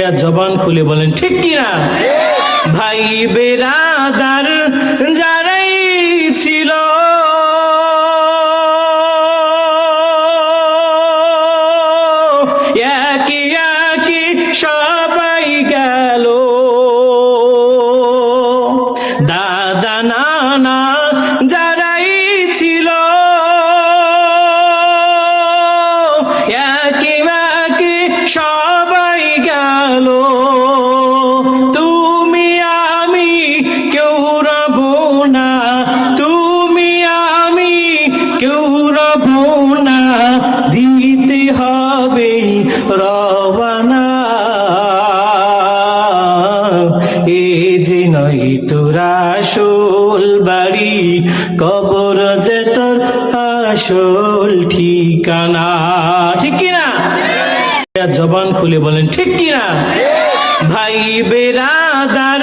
জবান খুলে বলেন ঠিক কিনা? ভাই বেরাদার যারাই ছিল একে একে সবাই গেল, দাদা নানা যারাই ছিল একে একে সবাই গেল। তুমি আমি কেউ রব না, তুমি আমি কেউ রব না, দিতে হবে রবানা। এ যে নয় তোর আসল বাড়ি, কবর যে তোর আসল ঠিকানা। ঠিক কিনা? জবান খুলে বলেন ঠিক কিনা? ভাই বেরাদার